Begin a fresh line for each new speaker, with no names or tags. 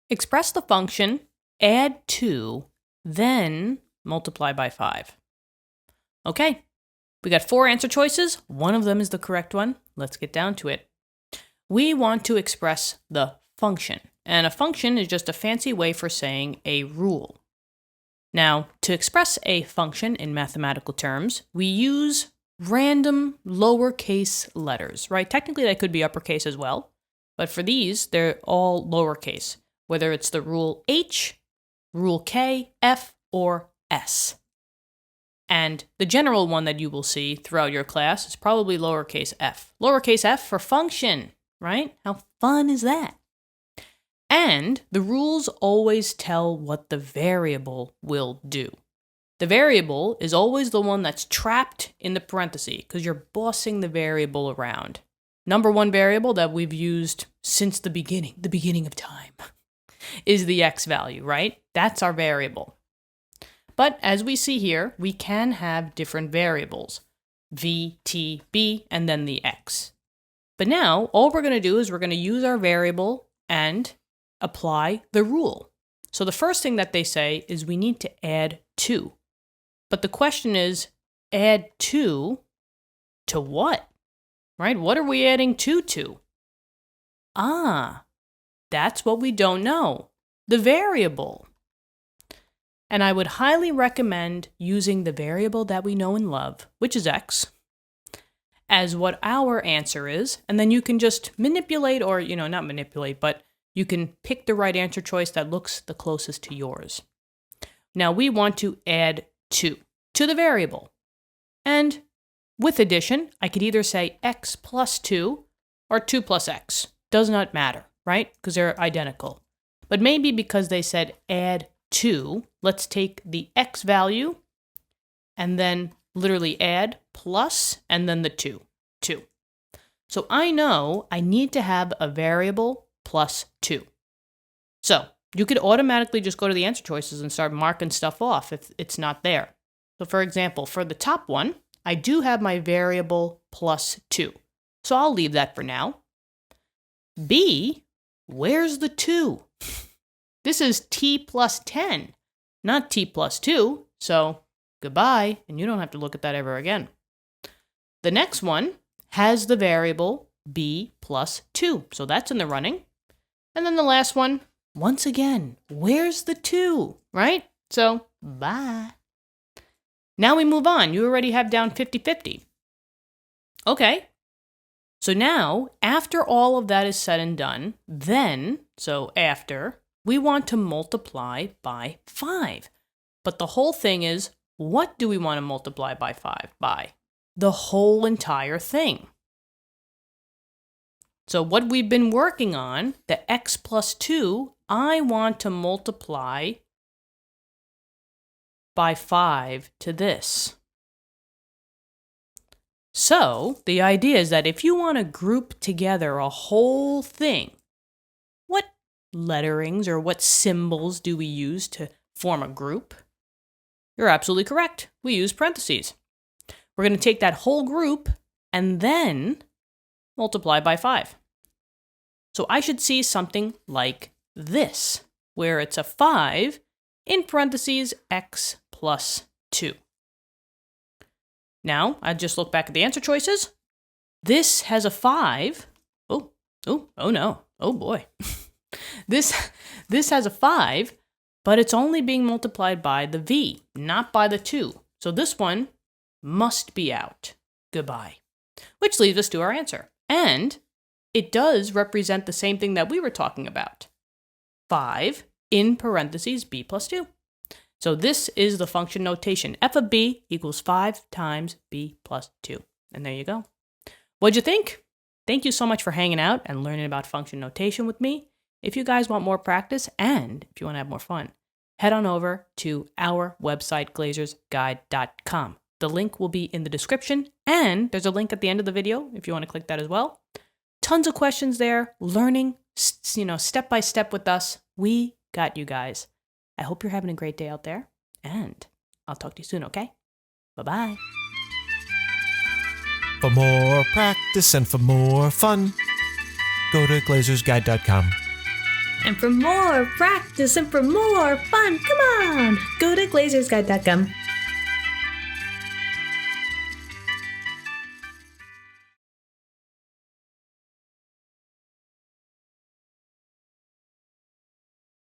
Express the function, add 2, then multiply by 5. Okay, we got 4 answer choices. One of them is the correct one. Let's get down to it. We want to express the function, and a function is just a fancy way for saying a rule. Now, to express a function in mathematical terms, we use random lowercase letters, right? Technically, that could be uppercase as well, but for these, they're all lowercase, whether it's the rule H, rule K, F, or S. And the general one that you will see throughout your class is probably lowercase f. Lowercase f for function, right? How fun is that? And the rules always tell what the variable will do. The variable is always the one that's trapped in the parenthesis because you're bossing the variable around. Number one variable that we've used since the beginning of time, is the x value, right? That's our variable. But as we see here, we can have different variables, v, t, b, and then the x. But now, all we're going to do is we're going to use our variable and apply the rule. So the first thing that they say is we need to add 2. But the question is, add 2 to what? Right? What are we adding 2 to? That's what we don't know. The variable. And I would highly recommend using the variable that we know and love, which is x, as what our answer is. And then you can just manipulate, or, not manipulate, but you can pick the right answer choice that looks the closest to yours. Now we want to add 2 to the variable. And with addition, I could either say x plus 2 or 2 plus x. Does not matter, right? Because they're identical. But maybe because they said add 2, let's take the x value and then literally add plus and then the 2. So I know I need to have a variable plus 2. So you could automatically just go to the answer choices and start marking stuff off if it's not there. So for example, for the top one, I do have my variable plus 2. So I'll leave that for now. B, where's the 2? This is t plus 10, not t plus 2. So goodbye, and you don't have to look at that ever again. The next one has the variable b plus 2. So that's in the running. And then the last one, once again, where's the 2, right? So bye. Now we move on. You already have down 50-50. Okay. So now, after all of that is said and done, after, we want to multiply by 5. But the whole thing is, what do we want to multiply by 5 by? The whole entire thing. So what we've been working on, the x plus 2, I want to multiply by 5 to this. So the idea is that if you want to group together a whole thing, what letterings or what symbols do we use to form a group? You're absolutely correct. We use parentheses. We're going to take that whole group and then multiply by 5. So I should see something like this, where it's a 5 in parentheses x plus 2. Now, I just look back at the answer choices. This has a 5. Oh no. Oh boy. This has a 5, but it's only being multiplied by the v, not by the 2. So this one must be out. Goodbye. Which leads us to our answer. And it does represent the same thing that we were talking about. 5 in parentheses b plus 2. So this is the function notation. F of b equals 5 times b plus 2. And there you go. What'd you think? Thank you so much for hanging out and learning about function notation with me. If you guys want more practice and if you want to have more fun, head on over to our website, glazersguide.com. The link will be in the description, and there's a link at the end of the video if you want to click that as well. Tons of questions there, learning, step by step with us. We got you guys. I hope you're having a great day out there, and I'll talk to you soon, okay? Bye-bye.
For more practice and for more fun, go to glazersguide.com. And for more practice and for more fun, come on, go to glazersguide.com.